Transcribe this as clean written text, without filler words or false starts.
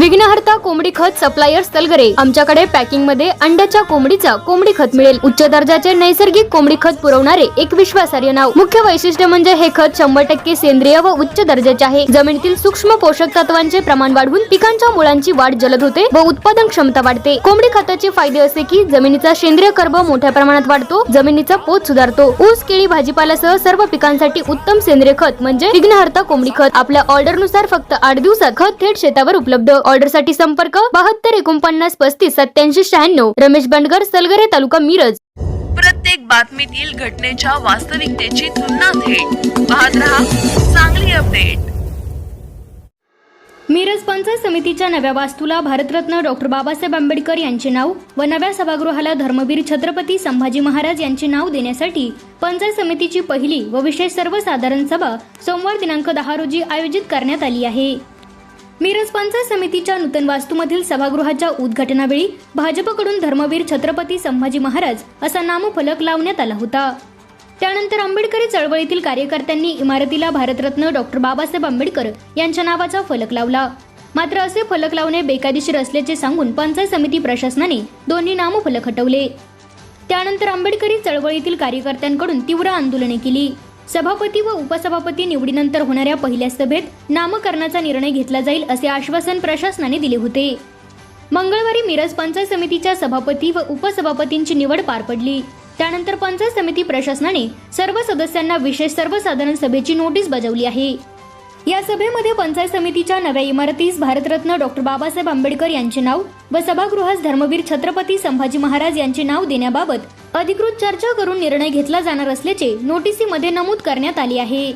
विघ्नहर्ता कोंबडी खत सप्लायर तलगरे। आमच्याकडे पॅकिंग मध्ये अंड्याच्या कोंबडीचा कोंबडी खत मिळेल। उच्च दर्जाचे नैसर्गिक कोंबडी खत पुरवणारे एक विश्वासार्ह नाव। मुख्य वैशिष्ट्य म्हणजे हे खत 100% सेंद्रिय व उच्च दर्जाचे आहे। जमिनीतील सूक्ष्म पोषक तत्वांचे प्रमाण वाढवून पिकांच्या मुळांची वाढ जलद होते व उत्पादन क्षमता वाढते। कोंबडी खताचे फायदे असे की जमिनीचा सेंद्रिय कर्ब मोठ्या प्रमाणात वाढतो, जमिनीचा पोत सुधारतो। ऊस, केळी, भाजीपाल्यासह सर्व पिकांसाठी उत्तम सेंद्रिय खत म्हणजे विघ्नहर्ता कोंबडी खत। आपल्या ऑर्डर नुसार फक्त 8 दिवसात खत थेट शेतावर उपलब्ध। ऑर्डर साठी संपर्क 72 49 35 87 96। रमेश बंडगर, सलगरे, तालुका मिरज। प्रत्येक बातमीतील घटनेच्या वास्तविकतेची तुलना थेट पाहत रहा चांगली अपडेट। मिरज पंचायत समितीच्या नव्या वास्तूला भारतरत्न डॉक्टर बाबासाहेब आंबेडकर यांचे नाव व नव्या सभागृहाला धर्मवीर छत्रपती संभाजी महाराज यांचे नाव देण्यासाठी पंचायत समितीची पहिली व विशेष सर्वसाधारण सभा सोमवार दिनांक 10 रोजी आयोजित करण्यात आली आहे। मिरज पंचायत समितीच्या नूतन वास्तूमधील सभागृहाच्या उद्घाटनावेळी भाजपकडून धर्मवीर छत्रपती संभाजी महाराज असा नामफलक लावण्यात आला होता। त्यानंतर आंबेडकरी चळवळीतील कार्यकर्त्यांनी इमारतीला भारतरत्न डॉक्टर बाबासाहेब आंबेडकर यांच्या नावाचा फलक लावला। मात्र असे फलक लावणे बेकायदेशीर असल्याचे सांगून पंचायत समिती प्रशासनाने दोन्ही नामफलक हटवले। त्यानंतर आंबेडकरी चळवळीतील कार्यकर्त्यांकडून तीव्र आंदोलने केली। सभापती व उपसभापती निवडीनंतर होणाऱ्या पहिल्या सभेत नामकरणाचा निर्णय घेतला जाईल असे आश्वासन प्रशासनाने दिले होते। मंगळवारी मिरज पंचायत समितीच्या सभापती व उपसभापतींची निवड पार पडली। त्यानंतर पंचायत समिती प्रशासनाने सर्व सदस्यांना विशेष सर्वसाधारण सभेची नोटीस बजावली आहे। या सभेमध्ये पंचायत समितीच्या नव्या इमारतीस भारतरत्न डॉक्टर बाबासाहेब आंबेडकर यांचे नाव व सभागृहास धर्मवीर छत्रपती संभाजी महाराज यांचे नाव देण्याबाबत अधिकृत चर्चा करून निर्णय घेतला जाणार असल्याचे नोटीसीमध्ये नमूद करण्यात आले आहे।